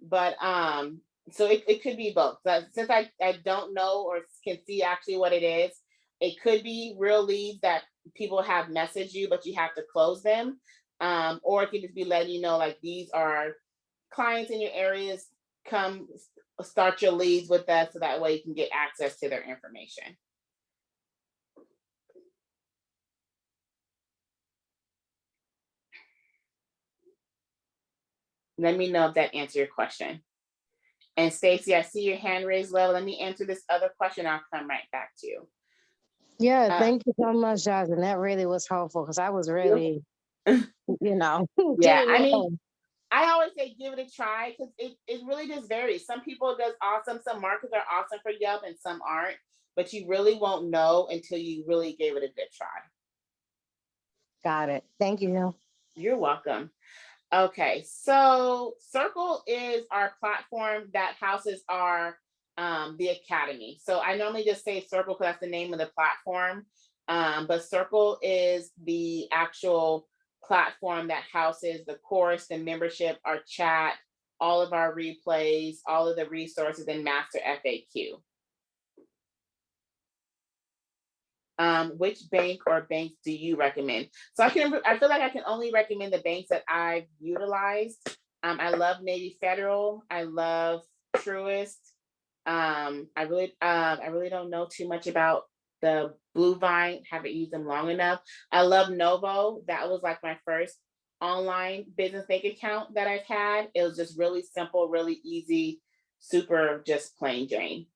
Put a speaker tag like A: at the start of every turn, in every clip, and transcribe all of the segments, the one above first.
A: But so it could be both. But since I don't know or can see actually what it is, it could be real leads that people have messaged you, but you have to close them. Or it could just be letting you know, like, these are clients in your areas, come start your leads with us, so that way you can get access to their information. Let me know if that answers your question. And Stacy, I see your hand raised low. Let me answer this other question. I'll come right back to you.
B: Yeah, thank you so much, Jasmine. That really was helpful because I was really,
A: yeah,
B: getting
A: I mean,
B: low.
A: I always say give it a try, because it really just varies. Some people does awesome, some markets are awesome for Yelp and some aren't, but you really won't know until you really gave it a good try.
B: Got it. Thank you.
A: You're welcome. Okay, so Circle is our platform that houses our the academy. So I normally just say Circle because that's the name of the platform. But Circle is the actual platform that houses the course, the membership, our chat, all of our replays, all of the resources, and master FAQ. Which bank or banks do you recommend? So I feel like I can only recommend the banks that I've utilized. I love Navy Federal. I love Truist. I really don't know too much about the Blue Vine. Haven't used them long enough. I love Novo. That was like my first online business bank account that I've had. It was just really simple, really easy, super just plain Jane.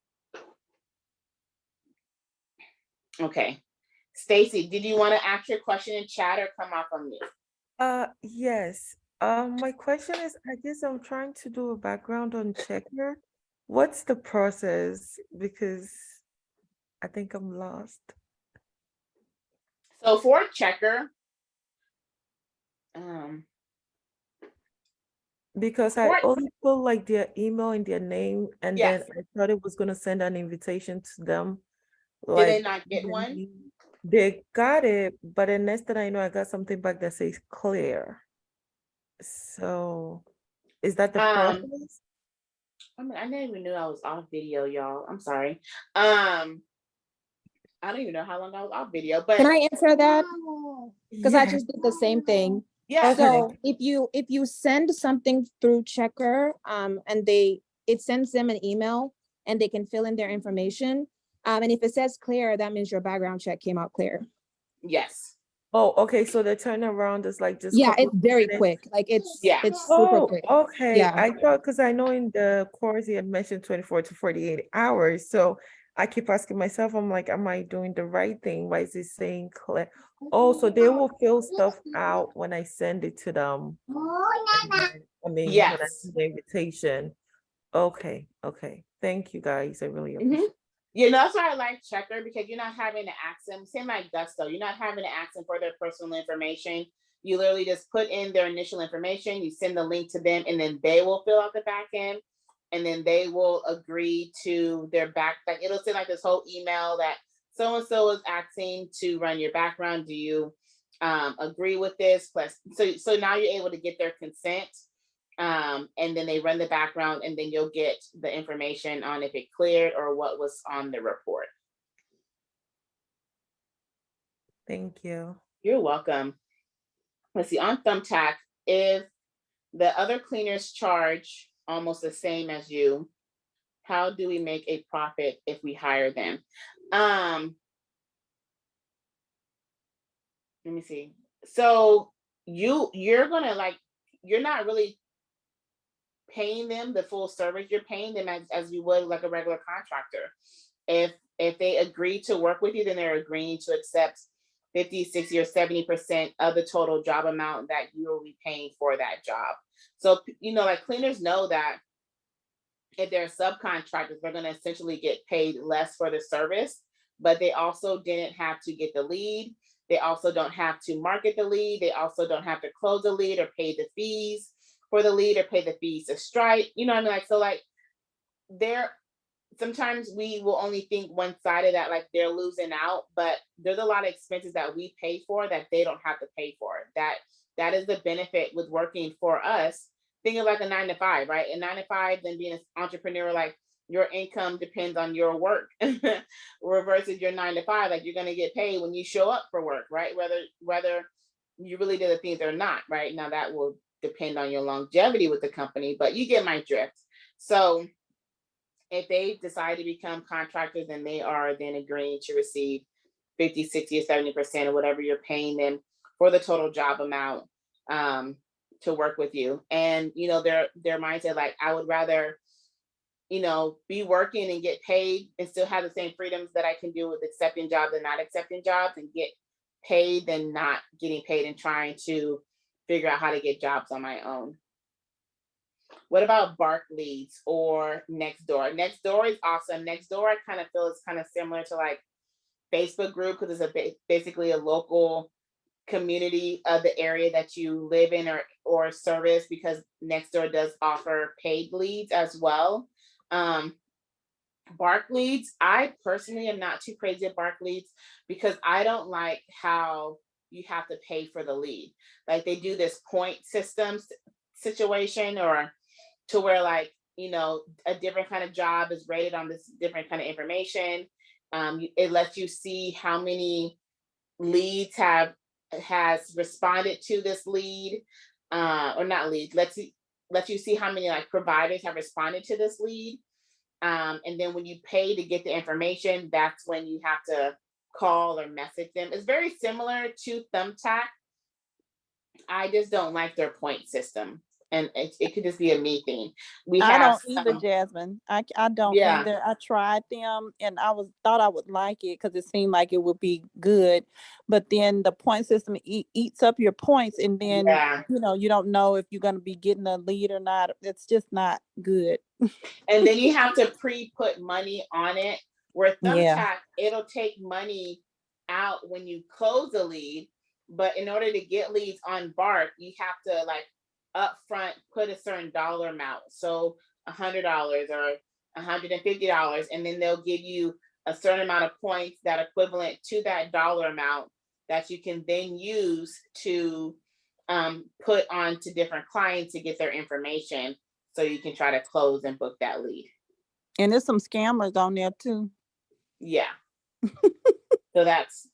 A: Okay. Stacy, did you want to ask your question in chat or come off on mute?
C: Yes. My question is, I guess I'm trying to do a background on Checker. What's the process? Because I think I'm lost.
A: So for Checker,
C: because I only put like their email and their name, and
A: yes,
C: then I thought it was gonna send an invitation to them.
A: Did they
C: Like
A: not get one?
C: they got it, but the next thing I know, I got something back that says clear. So is that the process?
A: I mean, I never even knew I was off video, y'all. I'm sorry. I don't even know how long I was off video, but
D: can I answer that? Because I just did the same thing.
A: Yeah.
D: So if you send something through Checker, and it sends them an email and they can fill in their information. And if it says clear, that means your background check came out clear.
A: Yes.
C: Oh, okay. So the turnaround is like just
D: it's very quick. Like it's super quick.
C: Okay.
D: Yeah.
C: I thought, because I know in the course he had mentioned 24 to 48 hours. So I keep asking myself, I'm like, am I doing the right thing? Why is it saying clear? Oh, so they will fill stuff out when I send it to them. I mean, when I send the invitation. Okay. Thank you guys. I really appreciate it.
A: You know, that's why I like Checker, because you're not having to ask them, same like Gusto, you're not having to ask them for their personal information. You literally just put in their initial information, you send the link to them, and then they will fill out the back end, and then they will agree to their back. Like, it'll send like this whole email that so-and-so is asking to run your background. Do you agree with this? Plus, so now you're able to get their consent. And then they run the background, and then you'll get the information on if it cleared or what was on the report.
C: Thank you.
A: You're welcome. Let's see, on Thumbtack, if the other cleaners charge almost the same as you, how do we make a profit if we hire them? Let me see. So you're gonna you're not really paying them the full service. You're paying them as you would like a regular contractor. If they agree to work with you, then they're agreeing to accept 50, 60, or 70% of the total job amount that you will be paying for that job. So, you know, like, cleaners know that if they're subcontractors, they're going to essentially get paid less for the service, but they also didn't have to get the lead. They also don't have to market the lead. They also don't have to close the lead or pay the fees for the lead or pay the fees to Stripe. You know what I mean? Like, so like sometimes we will only think one side of that, like they're losing out, but there's a lot of expenses that we pay for that they don't have to pay for. That is the benefit with working for us, think of like a 9 to 5, right? A 9 to 5, then being an entrepreneur, like your income depends on your work. Versus your 9 to 5, like you're gonna get paid when you show up for work, right? Whether you really did the things or not, right? Now that will depend on your longevity with the company, but you get my drift. So if they decide to become contractors, then they are then agreeing to receive 50, 60, or 70% of whatever you're paying them for the total job amount, to work with you. And their mindset, like, I would rather be working and get paid and still have the same freedoms that I can do with accepting jobs and not accepting jobs, and get paid than not getting paid and trying to figure out how to get jobs on my own. What about Bark Leads or Nextdoor? Nextdoor is awesome. Nextdoor, I kind of feel is kind of similar to like Facebook group, because it's basically a local community of the area that you live in or service, because Nextdoor does offer paid leads as well. Bark Leads, I personally am not too crazy at Bark Leads, because I don't like how you have to pay for the lead. Like they do this point system situation, or to where like a different kind of job is rated on this different kind of information. It lets you see how many leads has responded to this lead, or not lead. Lets you see how many like providers have responded to this lead. And then when you pay to get the information, that's when you have to call or message them. It's very similar to Thumbtack. I just don't like their point system, and it could just be a me thing. We
E: I
A: have
E: don't either, Jasmine. I don't
A: yeah,
E: either. I tried them and thought I would like it because it seemed like it would be good, but then the point system eats up your points, and then
A: yeah.
E: you don't know if you're going to be getting a lead or not. It's just not good.
A: And then you have to pre-put money on it. Where
E: Yeah.
A: Thumbtack, it'll take money out when you close a lead, but in order to get leads on Bark, you have to like upfront put a certain dollar amount, so $100 or $150, and then they'll give you a certain amount of points that are equivalent to that dollar amount that you can then use to put on to different clients to get their information, so you can try to close and book that lead.
E: And there's some scammers on there too.
A: Yeah. So that's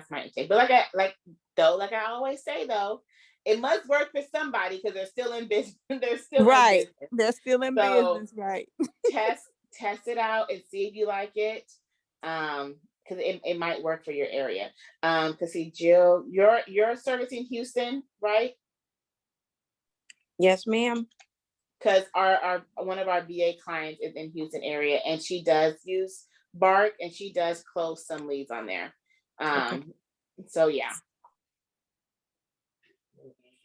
A: my take. But like I always say though, it must work for somebody, because they're still in business. They're still
E: Right.
A: in business.
E: They're still in
A: So,
E: business, right?
A: test it out and see if you like it. Because it might work for your area. Because see, Jill, you're servicing Houston, right?
F: Yes, ma'am.
A: Because our one of our VA clients is in Houston area, and she does use Bark, and she does close some leads on there. So yeah.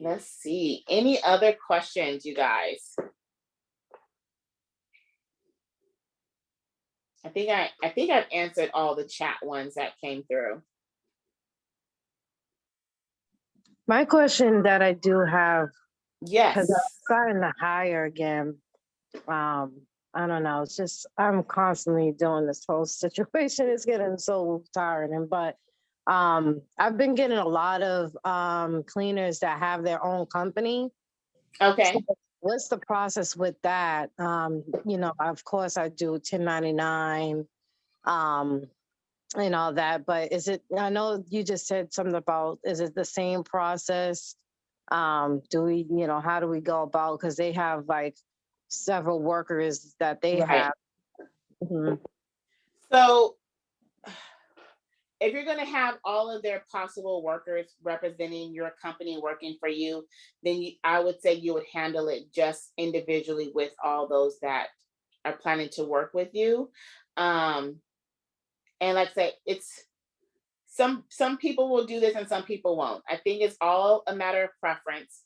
A: Let's see. Any other questions, you guys? I think I've answered all the chat ones that came through.
B: My question that I do have,
A: Yes.
B: because I'm starting to hire again. I don't know. It's just I'm constantly doing this whole situation. It's getting so tiring. But I've been getting a lot of cleaners that have their own company.
A: Okay.
B: So what's the process with that? Of course I do 1099 and all that, but I know you just said something about, is it the same process? Do we, how do we go about, because they have like several workers that they
A: Right.
B: have. Mm-hmm.
A: So if you're going to have all of their possible workers representing your company working for you, then I would say you would handle it just individually with all those that are planning to work with you. And like I say, it's some people will do this and some people won't. I think it's all a matter of preference.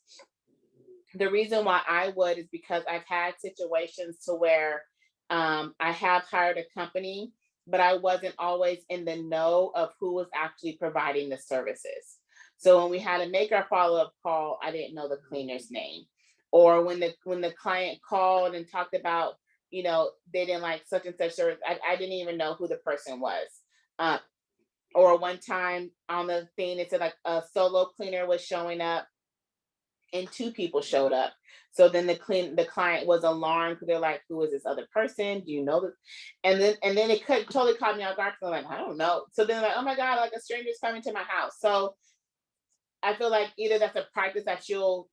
A: The reason why I would is because I've had situations to where I have hired a company, but I wasn't always in the know of who was actually providing the services. So when we had to make our follow-up call, I didn't know the cleaner's name. Or when the client called and talked about, they didn't like such and such service, I didn't even know who the person was. Or one time on the thing, it said like a solo cleaner was showing up, and 2 people showed up. So then the client was alarmed because they're like, who is this other person? Do you know this? And then it totally caught me off guard. I'm like, I don't know. So then like, oh my God, like a stranger's coming to my house. So I feel like either that's a practice that you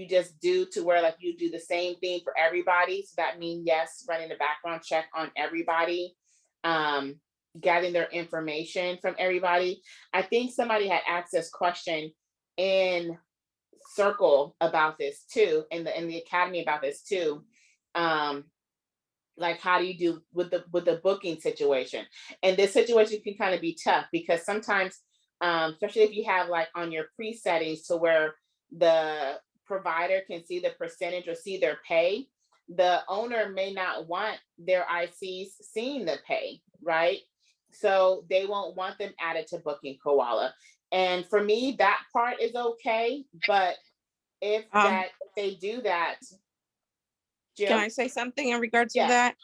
A: just do to where like you do the same thing for everybody. So that means yes, running a background check on everybody, getting their information from everybody. I think somebody had asked this question in Circle about this too, in the academy about this too. Like how do you do with the booking situation? And this situation can kind of be tough because sometimes, especially if you have like on your pre-settings to where the provider can see the percentage or see their pay, the owner may not want their ICs seeing the pay, right? So they won't want them added to Booking Koala. And for me, that part is okay. But if they do that, Jill?
F: Can I say something in regards to
A: Yeah.
F: that?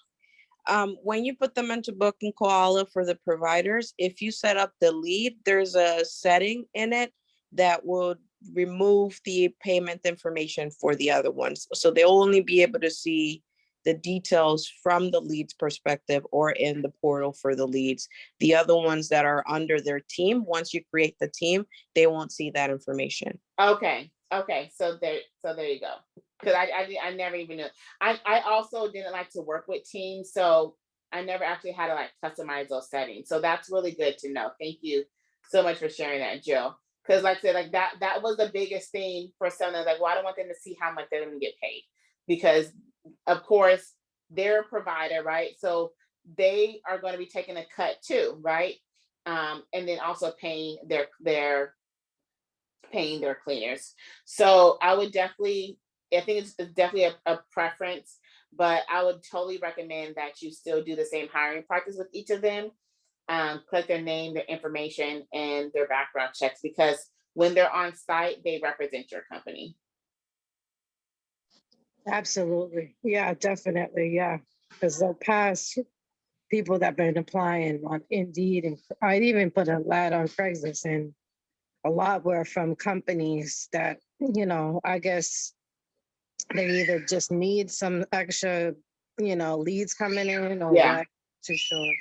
F: When you put them into Booking Koala for the providers, if you set up the lead, there's a setting in it that will remove the payment information for the other ones. So they'll only be able to see the details from the leads perspective or in the portal for the leads. The other ones that are under their team, once you create the team, they won't see that information.
A: Okay. So there you go. Because I never even knew. I also didn't like to work with teams, so I never actually had to like customize those settings. So that's really good to know. Thank you so much for sharing that, Jill. Because like I said, like that was the biggest thing for someone. Like, well, I don't want them to see how much they're going to get paid, because of course they're a provider, right? So they are going to be taking a cut too, right? And then also paying their cleaners. So I would definitely, I think it's definitely a preference, but I would totally recommend that you still do the same hiring practice with each of them. Click their name, their information, and their background checks, because when they're on site, they represent your company.
B: Absolutely. Yeah, definitely. Yeah. Because the past people that have been applying on Indeed, and I'd even put a ad on Craigslist, and a lot were from companies that, I guess they either just need some extra, leads coming in or
A: Yeah.
B: what, too sure.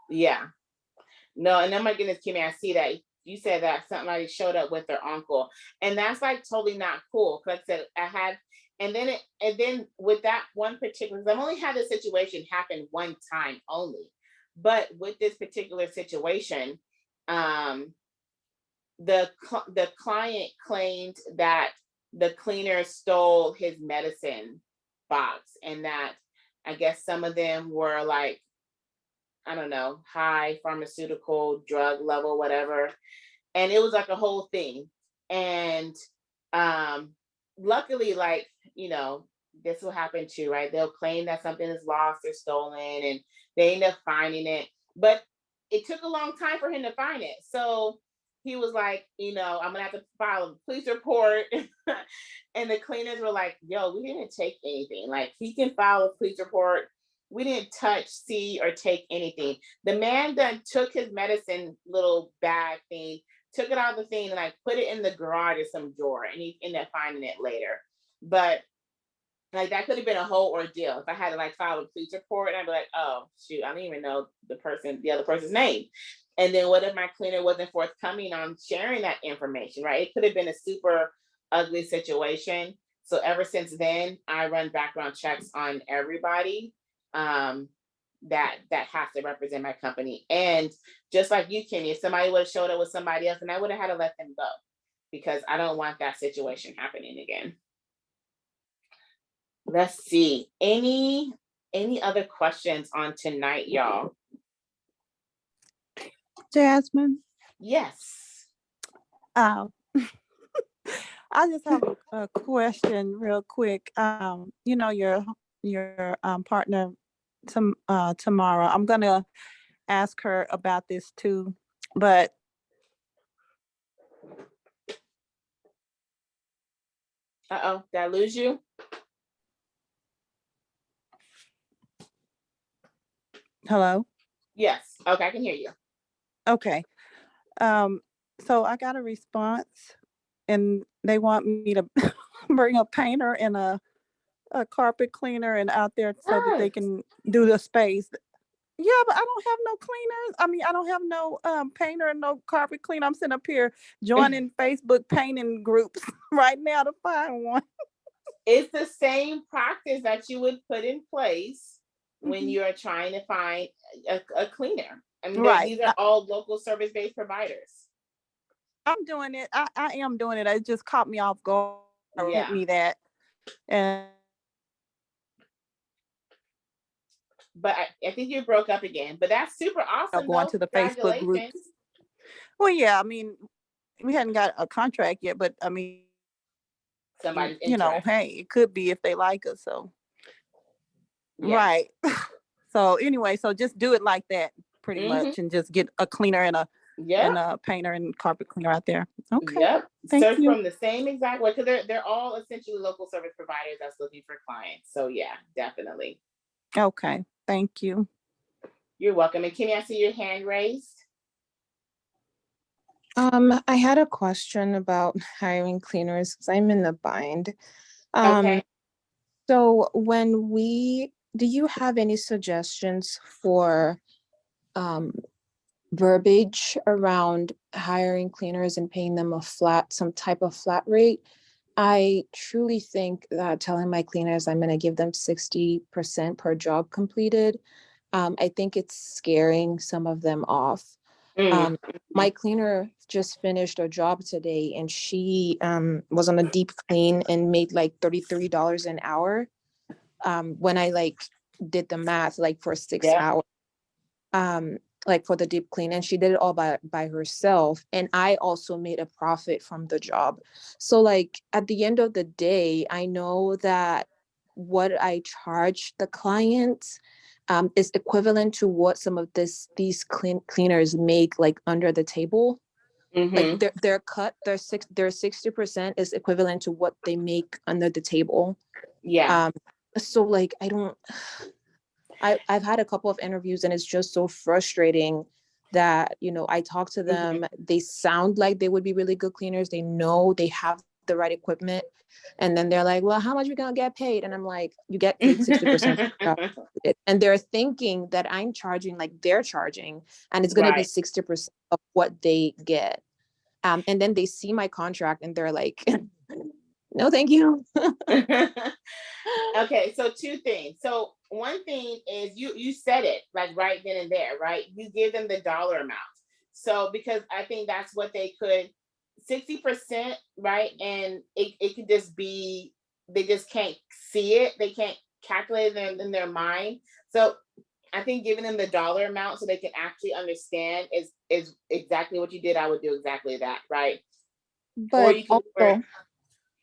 A: Yeah. No, and oh my goodness, Kimmy, I see that you said that somebody showed up with their uncle, and that's like totally not cool. Because I said I had, and then with that one particular, I've only had this situation happen one time only, but with this particular situation, the client claimed that the cleaner stole his medicine box, and that I guess some of them were like, I don't know, high pharmaceutical drug level, whatever. And it was like a whole thing. And luckily, like, this will happen too, right? They'll claim that something is lost or stolen, and they end up finding it. But it took a long time for him to find it. So he was like, I'm gonna have to file a police report. And the cleaners were like, yo, we didn't take anything. Like, he can file a police report. We didn't touch, see, or take anything. The man then took his medicine little bag thing, took it out of the thing, and like put it in the garage or some drawer, and he ended up finding it later. But like that could have been a whole ordeal if I had to like file a police report, and I'd be like, oh shoot, I don't even know the other person's name. And then what if my cleaner wasn't forthcoming on sharing that information, right? It could have been a super ugly situation. So ever since then, I run background checks on everybody that has to represent my company. And just like you, Kenny, if somebody would have showed up with somebody else, and I would have had to let them go, because I don't want that situation happening again. Let's see. Any other questions on tonight, y'all?
E: Jasmine.
A: Yes.
E: I just have a question real quick. Your partner tomorrow. I'm gonna ask her about this too, but
A: Uh-oh, did I lose you?
E: hello.
A: Yes. Okay, I can hear you.
E: Okay. So I got a response, and they want me to bring a painter and a carpet cleaner and out there so that they
A: Yes.
E: can do the space. Yeah, but I don't have no cleaners. I mean, I don't have no painter and no carpet cleaner. I'm sitting up here joining Facebook painting groups right now to find one.
A: It's the same practice that you would put in place when
E: Mhm.
A: you are trying to find a cleaner. I mean,
E: Right.
A: these are all local service-based providers.
E: I'm doing it. I am doing it. It just caught me off guard. Sent
A: Yeah.
E: me that, and
A: But I think you broke up again. But that's super awesome,
E: going
A: though.
E: to the Facebook groups.
A: Congratulations.
E: Well, yeah. I mean, we hadn't got a contract yet, but I mean,
A: Somebody's
E: you know,
A: interested.
E: hey, it could be if they like us. So
A: Yeah.
E: right. So anyway, so just do it like that, pretty
A: Mhm.
E: much, and just get a cleaner and
A: Yep.
E: a painter and carpet cleaner out there. Okay.
A: Yep.
E: Thank
A: Search
E: you.
A: from the same exact way because they're all essentially local service providers that's looking for clients. So yeah, definitely.
E: Okay. Thank you.
A: You're welcome. And Kimmy, I see your hand raised.
D: I had a question about hiring cleaners because I'm in the bind.
A: Okay.
D: So do you have any suggestions for verbiage around hiring cleaners and paying them some type of flat rate? I truly think that telling my cleaners I'm going to give them 60% per job completed, I think it's scaring some of them off.
A: Mm.
D: My cleaner just finished a job today and she was on a deep clean and made like $33 an hour. When I like did the math, like for 6 hours, like for the deep clean, and she did it all by herself. And I also made a profit from the job. So like at the end of the day, I know that what I charge the clients is equivalent to what some of these cleaners make like under the table. Like
A: Mm-hmm.
D: their cut, their 60% is equivalent to what they make under the table.
A: Yeah.
D: So like I've had a couple of interviews and it's just so frustrating that, I talk to them, they sound like they would be really good cleaners. They know they have the right equipment. And then they're like, well, how much are we going to get paid? And I'm like, you get paid 60%. And they're thinking that I'm charging like they're charging, and it's going to be
A: Right.
D: 60% of what they get. And then they see my contract and they're like, no, thank you.
A: Okay, so two things. So one thing is you said it like right then and there, right? You give them the dollar amount. So because I think that's what they could 60%, right? And it could just be they just can't see it, they can't calculate it in their mind. So I think giving them the dollar amount so they can actually understand is exactly what you did. I would do exactly that, right? Or
D: But
A: you can
D: also,
A: you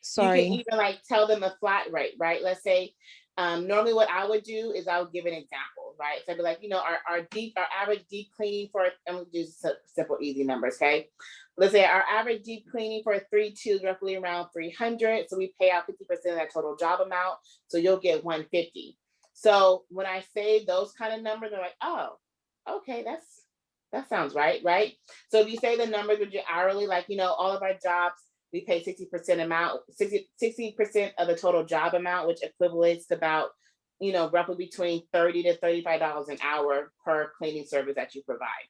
D: sorry.
A: can even like tell them a flat rate, right? Let's say normally what I would do is I would give an example, right? So I'd be like, our average deep cleaning for, I'm gonna do simple, easy numbers, okay? Let's say our average deep cleaning for a 3-2 is roughly around 300. So we pay out 50% of that total job amount. So you'll get 150. So when I say those kind of numbers, they're like, oh, okay, that sounds right, right? So if you say the numbers with your hourly, like, all of our jobs, we pay 60% amount, 60% of the total job amount, which equates to about, roughly between $30 to $35 an hour per cleaning service that you provide.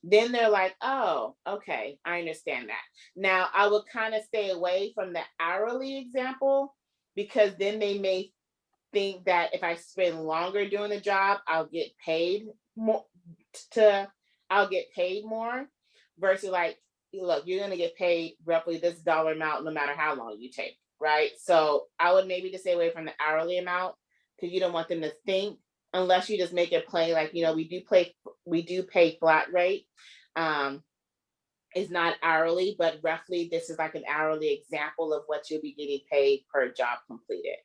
A: Then they're like, oh, okay, I understand that. Now I would kind of stay away from the hourly example because then they may think that if I spend longer doing the job, I'll get paid more versus like, look, you're going to get paid roughly this dollar amount no matter how long you take, right? So I would maybe just stay away from the hourly amount because you don't want them to think, unless you just make it plain, like, we do pay flat rate. It's not hourly, but roughly this is like an hourly example of what you'll be getting paid per job completed.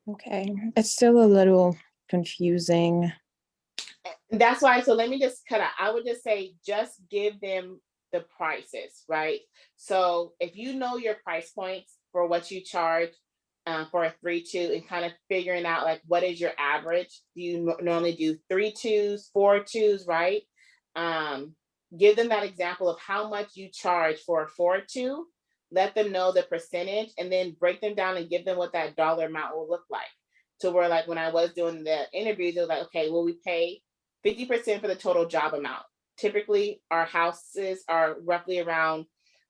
D: Okay, it's still a little confusing.
A: That's why, so let me just cut out. I would just say, just give them the prices, right? So if you know your price points for what you charge for a 3-2 and kind of figuring out like, what is your average? Do you normally do 3-2s, 4-2s, right? Give them that example of how much you charge for a 4-2 let them know the percentage, and then break them down and give them what that dollar amount will look like. To where, like, when I was doing the interviews, it was like, okay, well, we pay 50% for the total job amount. Typically, our houses are roughly around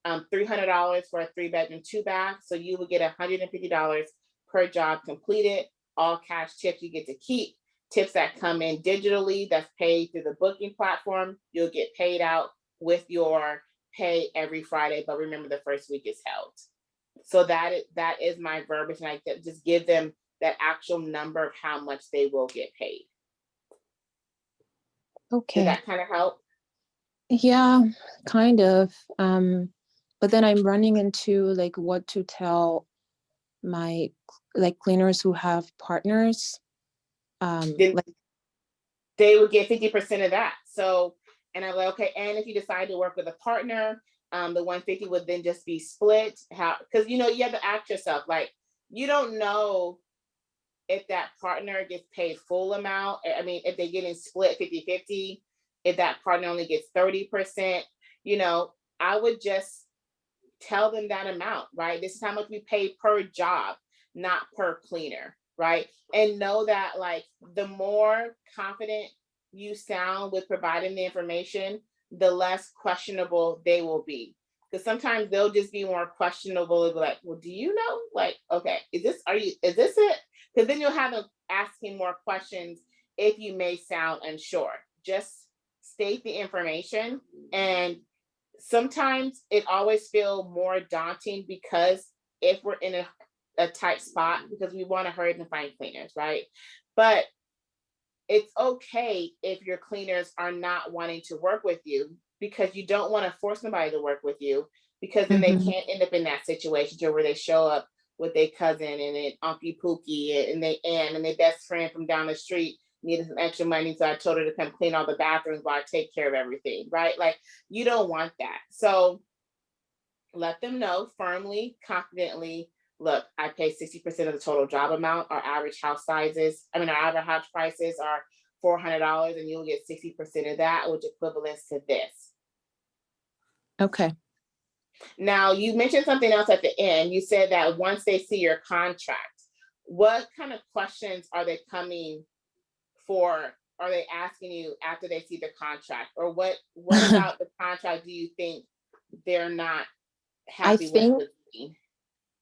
A: $300 for a 3-bedroom, 2-bath. So you will get $150 per job completed. All cash tips you get to keep. Tips that come in digitally, that's paid through the booking platform, you'll get paid out with your pay every Friday. But remember, the first week is held. So that is my verbiage, and I just give them that actual number of how much they will get paid.
D: Okay.
A: Does that kind of help?
D: Yeah, kind of. But then I'm running into like what to tell my like cleaners who have partners.
A: Then
D: Like
A: they would get 50% of that. So, and I'm like, okay, and if you decide to work with a partner, the 150 would then just be split. How? Because you have to ask yourself, like, you don't know if that partner gets paid full amount. I mean, if they're getting split 50-50, if that partner only gets 30%, I would just tell them that amount, right? This is how much we pay per job, not per cleaner, right? And know that, like, the more confident you sound with providing the information, the less questionable they will be. Because sometimes they'll just be more questionable and be like, well, do you know? Like, okay, is this it? Because then you'll have them asking more questions if you may sound unsure. Just state the information. And sometimes it always feels more daunting, because if we're in a tight spot, because we want to hurry and find cleaners, right? But it's okay if your cleaners are not wanting to work with you, because you don't want to force somebody to work with you, because then they can't end up in that situation where they show up with their cousin and then Unky Pookie and their best friend from down the street needed some extra money, so I told her to come clean all the bathrooms while I take care of everything, right? Like, you don't want that. So let them know firmly, confidently, look, I pay 60% of the total job amount. Our average house prices are $400, and you'll get 60% of that, which equivalents to this.
D: okay.
A: Now, you mentioned something else at the end. You said that once they see your contract, what kind of questions are they coming for? Are they asking you after they see the contract? Or what about the contract do you think they're not happy with?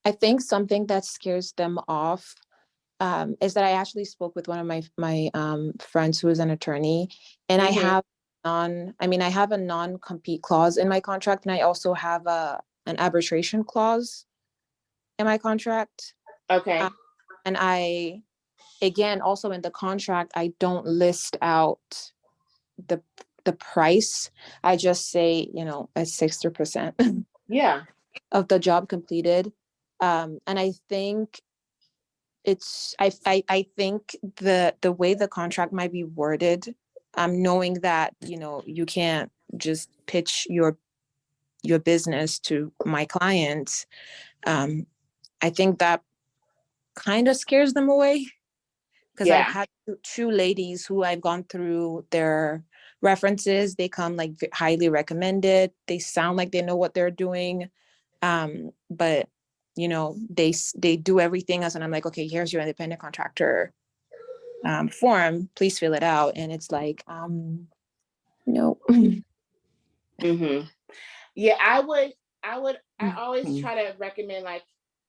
D: I think something that scares them off is that I actually spoke with one of my friends who is an attorney, and I have a non-compete clause in my contract, and I also have an arbitration clause in my contract.
A: Okay.
D: And again, also in the contract, I don't list out the price. I just say, at 60%.
A: Yeah.
D: Of the job completed. And I think I think the way the contract might be worded, knowing that, you can't just pitch your business to my clients. I think that kind of scares them away, because I've had two ladies who I've gone through their references. They come like highly recommended. They sound like they know what they're doing. But they do everything else, and I'm like, okay, here's your independent contractor form, please fill it out. And it's like, no.
A: Yeah, I always try to recommend, like,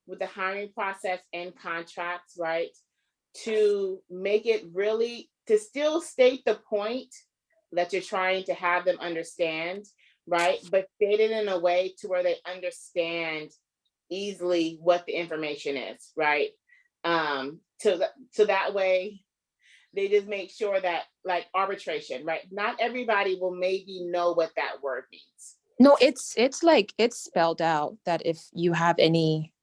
A: with the hiring process and contracts, right, to make it really, to still state the point that you're trying to have them understand, right, but state it in a way to where they understand easily what the information is, right? So that way they just make sure that, like, arbitration, right? Not everybody will maybe know what that word means.
D: No, it's spelled out that if you have any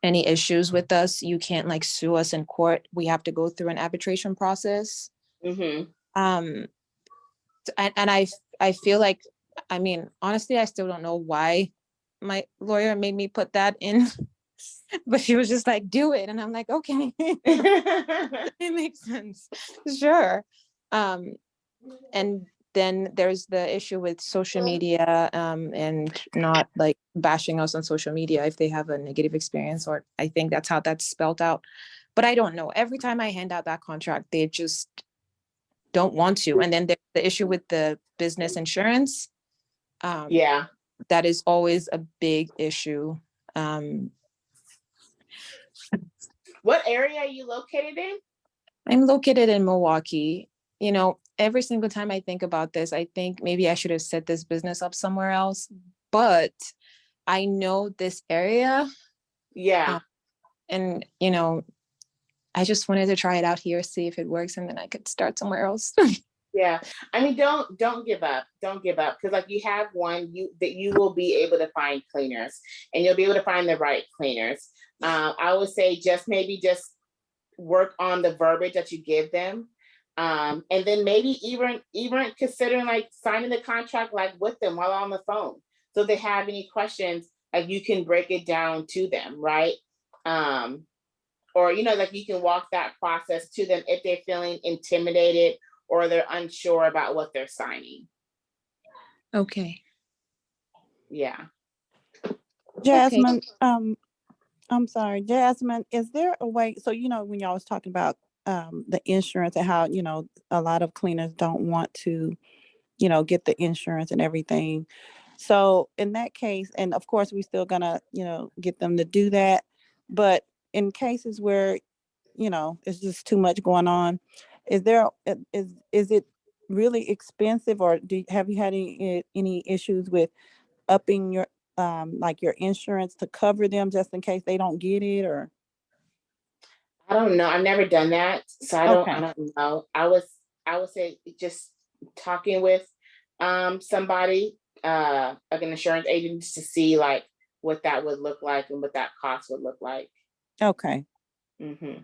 D: issues with us, you can't like sue us in court. We have to go through an arbitration process. And I feel like, I mean, honestly, I still don't know why my lawyer made me put that in, but she was just like, do it. And I'm like, okay. It makes sense. Sure. And Then there's the issue with social media, and not like bashing us on social media if they have a negative experience, or I think that's how that's spelled out. But I don't know. Every time I hand out that contract, they just don't want to. And then there's the issue with the business insurance.
A: Yeah.
D: That is always a big issue.
A: What area are you located in?
D: I'm located in Milwaukee. You know, every single time I think about this, I think maybe I should have set this business up somewhere else, but I know this area.
A: Yeah.
D: And, you know, I just wanted to try it out here, see if it works, and then I could start somewhere else.
A: Yeah. I mean, don't give up. Don't give up. Because like you have one that you will be able to find cleaners, and you'll be able to find the right cleaners. I would say just work on the verbiage that you give them. And then maybe even considering like signing the contract like with them while on the phone. So if they have any questions, like you can break it down to them, right? Or like you can walk that process to them if they're feeling intimidated or they're unsure about what they're signing.
D: Okay.
A: Yeah.
E: Jasmine, I'm sorry, Jasmine, is there a way, so when y'all was talking about the insurance and how, a lot of cleaners don't want to, get the insurance and everything. So in that case, and of course, we still gonna, get them to do that. But in cases where, it's just too much going on, is it really expensive, or have you had any issues with upping your like your insurance to cover them just in case they don't get it? Or
A: I don't know. I've never done that. So I
E: okay,
A: don't know. I would say just talking with somebody, like an insurance agent, to see like what that would look like and what that cost would look like.
E: okay.
A: Mm-hmm.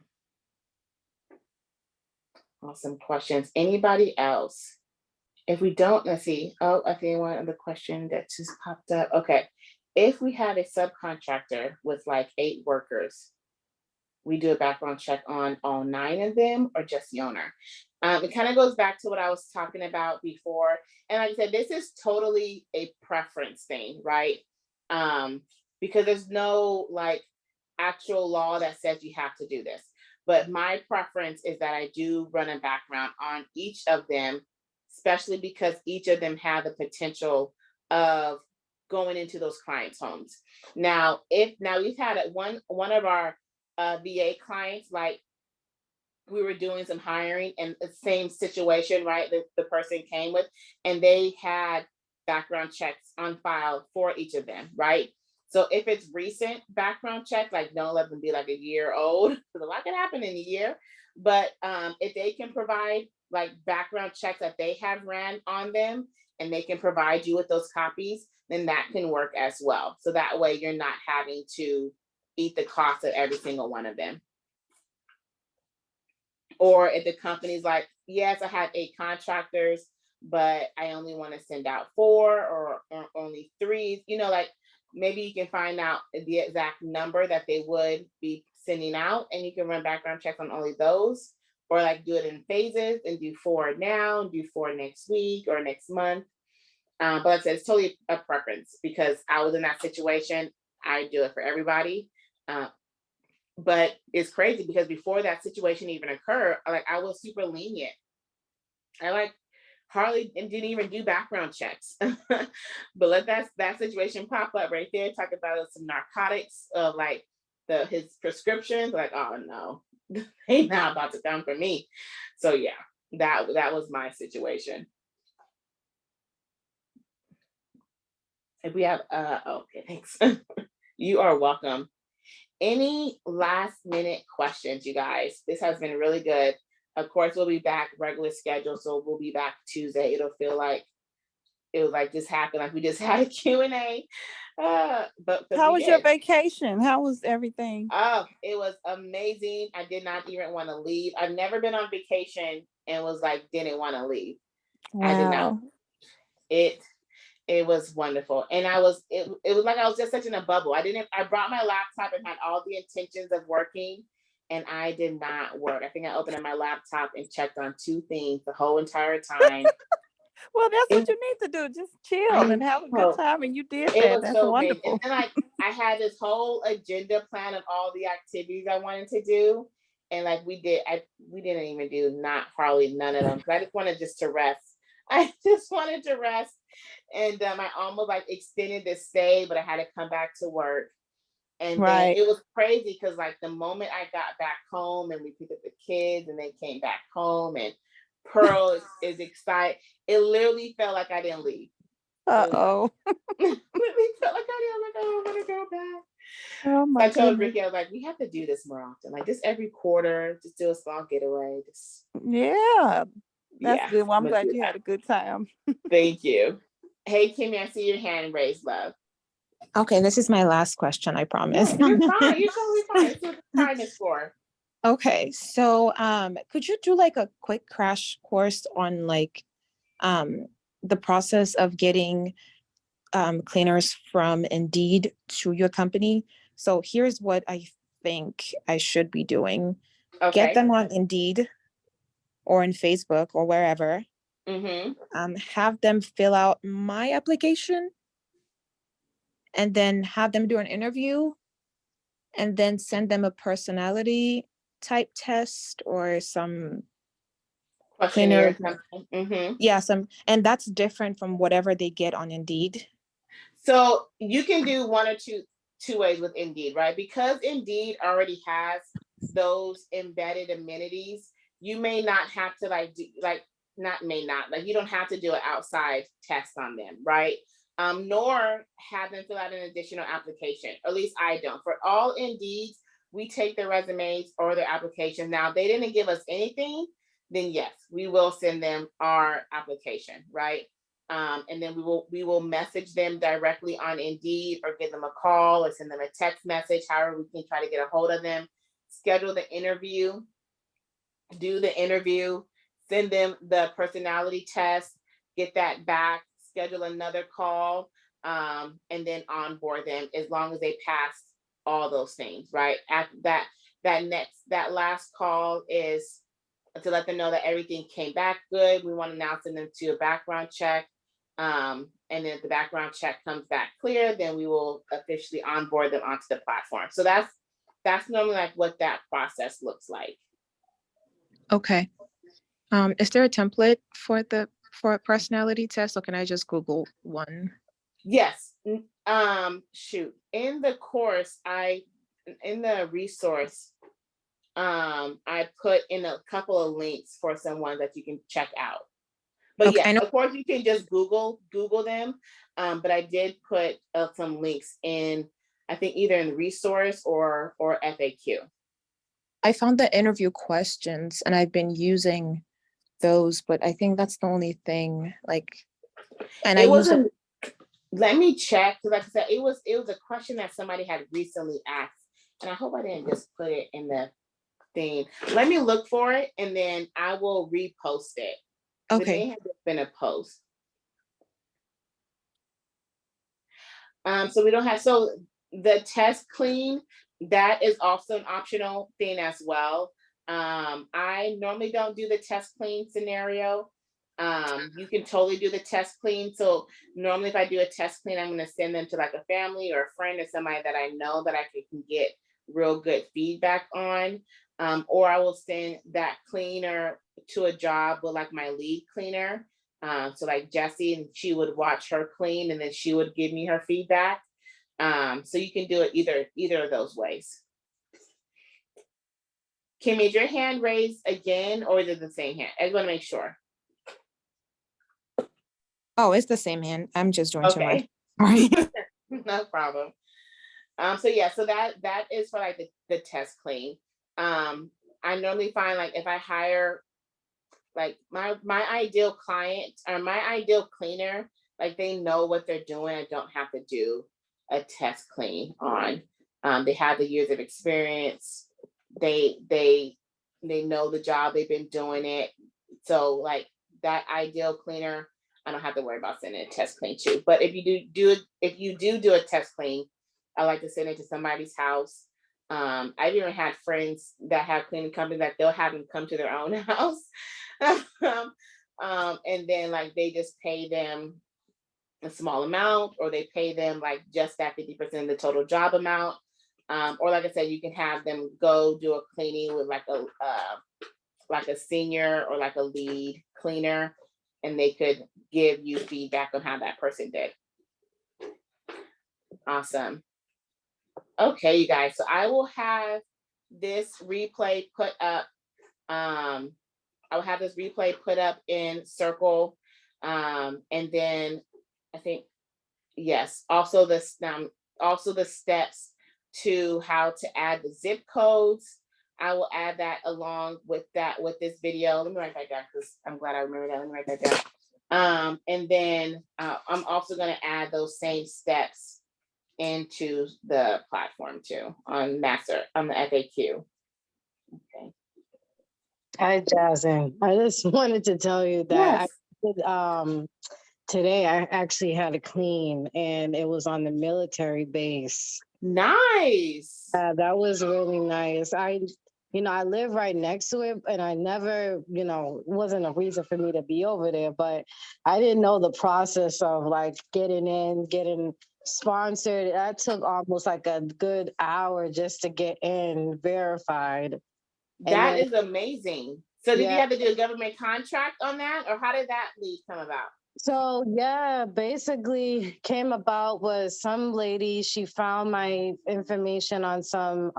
A: Awesome questions. Anybody else? If we don't, let's see. Oh, I think one other question that just popped up. Okay. If we have a subcontractor with like 8 workers, we do a background check on all 9 of them or just the owner. It kind of goes back to what I was talking about before. And like I said, this is totally a preference thing, right? Because there's no like actual law that says you have to do this. But my preference is that I do run a background on each of them, especially because each of them have the potential of going into those clients' homes. Now we've had one of our VA clients, like we were doing some hiring and the same situation, right? The person came with, and they had background checks on file for each of them, right? So if it's recent background check, like don't let them be like a year old, because a lot can happen in a year. But if they can provide like background checks that they have ran on them, and they can provide you with those copies, then that can work as well. So that way you're not having to eat the cost of every single one of them. Or if the company's like, yes, I have 8 contractors, but I only want to send out 4 or only 3, like maybe you can find out the exact number that they would be sending out, and you can run background checks on only those, or like do it in phases and do 4 now, do 4 next week or next month. But like I said, it's totally a preference, because I was in that situation. I do it for everybody. But it's crazy because before that situation even occurred, I was super lenient. I hardly and didn't even do background checks. But let that situation pop up right there. Talk about some narcotics, like his prescriptions. Like, oh no, they not about to come for me. So yeah, that was my situation. If we have okay, thanks. You are welcome. Any last minute questions, you guys? This has been really good. Of course, we'll be back regular schedule, so we'll be back Tuesday. It'll feel like it was like just happened, like we just had a Q&A. But
E: How was your vacation? How was everything?
A: Oh, it was amazing. I did not even want to leave. I've never been on vacation and was like didn't want to leave.
E: Wow.
A: I did not. It was wonderful. And it was like I was just such in a bubble. I brought my laptop and had all the intentions of working, and I did not work. I think I opened up my laptop and checked on 2 things the whole entire time.
E: Well, that's
A: It,
E: what you need to do. Just chill
A: I
E: and have a good
A: know.
E: time. And you did
A: It
E: that.
A: was
E: That's
A: so great. And
E: wonderful.
A: then like I had this whole agenda plan of all the activities I wanted to do. And like we didn't even do not hardly none of them. 'Cause I just wanted just to rest. I just wanted to rest. And I almost like extended the stay, but I had to come back to work. And then
E: Right.
A: it was crazy because like the moment I got back home and we picked up the kids and they came back home and Pearl is excited. It literally felt like I didn't leave. It was
E: Uh-oh.
A: literally felt like I didn't, like, oh, I want to go back.
E: Oh
A: So I
E: my
A: told
E: goodness.
A: Ricky, I was like, we have to do this more often. Like just every quarter, just do a small getaway. Just
E: Yeah. That's
A: yeah,
E: good. Well,
A: I'm
E: I'm
A: gonna
E: glad
A: do
E: you
A: that.
E: had a good time.
A: Thank you. Hey Kimmy, I see your hand raised, love.
D: Okay, this is my last question, I promise.
A: No, you're fine. You're totally fine. It's what the time is for.
D: Okay, so could you do like a quick crash course on like the process of getting cleaners from Indeed to your company? So here's what I think I should be doing. Get
A: Okay.
D: them on Indeed or in Facebook or wherever. Have them fill out my application and then have them do an interview and then send them a personality type test or some
A: Questionnaire
D: cleaner.
A: or something.
D: Yeah, and that's different from whatever they get on Indeed.
A: So you can do one or two ways with Indeed, right? Because Indeed already has those embedded amenities, you may not have to like do like not may not like you don't have to do an outside test on them, right? Nor have them fill out an additional application. At least I don't. For all Indeeds, we take their resumes or their applications. Now, if they didn't give us anything, then yes, we will send them our application, right? And then we will message them directly on Indeed or give them a call or send them a text message, however we can try to get a hold of them, schedule the interview, do the interview, send them the personality test, get that back, schedule another call, and then onboard them as long as they pass all those things, right? At that last call is to let them know that everything came back good. We want to now send them to a background check. And then if the background check comes back clear, then we will officially onboard them onto the platform. So that's normally like what that process looks like.
D: Okay. Is there a template for a personality test, or can I just Google one?
A: Yes. Shoot. In the course, in the resource, I put in a couple of links for someone that you can check out. But
D: Okay, I
A: yes,
D: know.
A: of course you can just Google them. But I did put some links in, I think either in the resource or FAQ.
D: I found the interview questions and I've been using those, but I think that's the only thing. Like, and I
A: It
D: use
A: wasn't. Let me check because, like I said, it was a question that somebody had recently asked, and I hope I didn't just put it in the thing. Let me look for it, and then I will repost it. It may
D: Okay.
A: have just been a post. So we don't have, so the test clean, that is also an optional thing as well. I normally don't do the test clean scenario. You can totally do the test clean. So normally if I do a test clean, I'm going to send them to like a family or a friend or somebody that I know that I can get real good feedback on. Or I will send that cleaner to a job with like my lead cleaner. So like Jessie, and she would watch her clean and then she would give me her feedback. So you can do it either of those ways. Kimmy, is your hand raised again or is it the same hand? I just want to make sure.
D: Oh, it's the same hand. I'm just doing too much.
A: Okay.
D: All right.
A: No problem. So yeah, so that is for like the test clean. I normally find like if I hire like my ideal client or my ideal cleaner, like they know what they're doing. I don't have to do a test clean on. They have the years of experience. They know the job. They've been doing it. So like that ideal cleaner, I don't have to worry about sending a test clean to. But if you do a test clean, I like to send it to somebody's house. I've even had friends that have cleaning companies that they'll have them come to their own house. And then like they just pay them a small amount, or they pay them like just that 50% of the total job amount. Or like I said, you can have them go do a cleaning with like a senior or like a lead cleaner, and they could give you feedback on how that person did. Awesome. Okay, you guys. So I will have this replay put up. I will have this replay put up in Circle. And then I think, yes, also the steps to how to add the zip codes. I will add that along with this video. Let me write that down because I'm glad I remember that. Let me write that down. And then I'm also going to add those same steps into the platform too on the FAQ. Okay.
B: Hi, Jasmine. I just wanted to tell you that today I actually had a clean, and it was on the military base.
A: Nice.
B: That was really nice. I live right next to it, and I never, it wasn't a reason for me to be over there, but I didn't know the process of like getting sponsored. That took almost like a good hour just to get in verified.
A: That is amazing. So did you
B: Yeah.
A: have to do a government contract on that, or how did that lead come about?
B: So yeah, basically came about was some lady, she found my information on some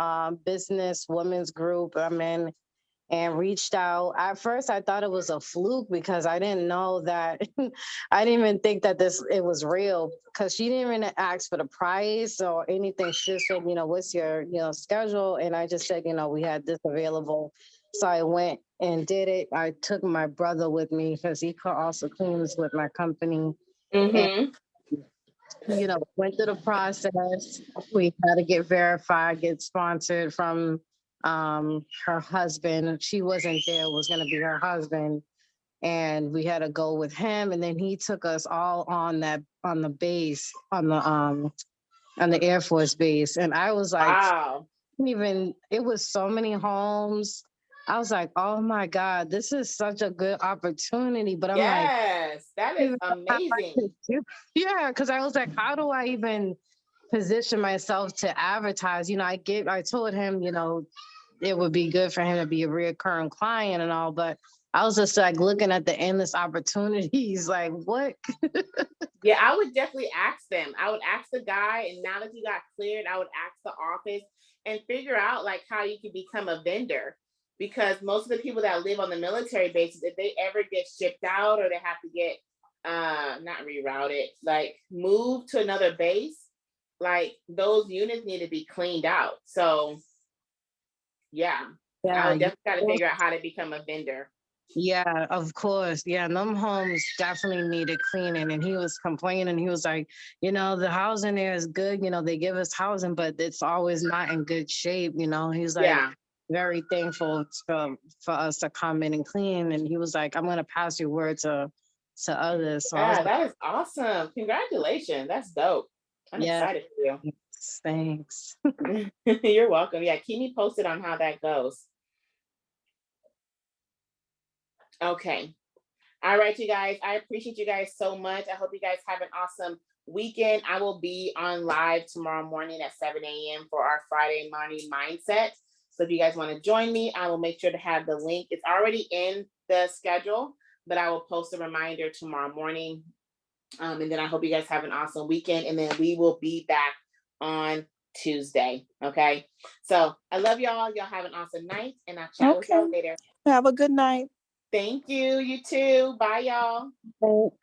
B: business women's group I'm in, and reached out. At first I thought it was a fluke because I didn't know that I didn't even think that it was real, because she didn't even ask for the price or anything. She just said, what's your schedule? And I just said, we had this available. So I went and did it. I took my brother with me because he also cleans with my company.
A: Mm-hmm.
B: And went through the process. We had to get verified, get sponsored from her husband. She wasn't there, it was going to be her husband. And we had to go with him. And then he took us all on the base, on the Air Force base. And I was like,
A: wow.
B: It was so many homes. I was like, oh my God, this is such a good opportunity. But I'm like,
A: yes, that is amazing.
B: Yeah, because I was like, how do I even position myself to advertise? I told him, it would be good for him to be a recurring client and all, but I was just like looking at the endless opportunities, like what?
A: Yeah, I would definitely ask them. I would ask the guy, and now that you got cleared, I would ask the office and figure out like how you could become a vendor. Because most of the people that live on the military bases, if they ever get shipped out or they have to get not rerouted, like moved to another base, like those units need to be cleaned out. So yeah, I would definitely try to figure out how to become a vendor.
B: Yeah, of course. Yeah, and them homes definitely needed cleaning. And he was complaining. He was like, the housing there is good. They give us housing, but it's always not in good shape. He's like,
A: Yeah.
B: very thankful for us to come in and clean. And he was like, I'm going to pass your word to others. So
A: Yeah, that is awesome. Congratulations. That's dope. I'm excited for you.
B: Thanks.
A: You're welcome. Yeah, keep me posted on how that goes. Okay. All right, you guys. I appreciate you guys so much. I hope you guys have an awesome weekend. I will be on live tomorrow morning at 7 a.m. for our Friday morning mindset. So if you guys want to join me, I will make sure to have the link. It's already in the schedule, but I will post a reminder tomorrow morning. And then I hope you guys have an awesome weekend. And then we will be back on Tuesday. Okay. So I love y'all. Y'all have an awesome night, and I'll chat with y'all later.
E: Have a good night.
A: Thank you. You too. Bye, y'all.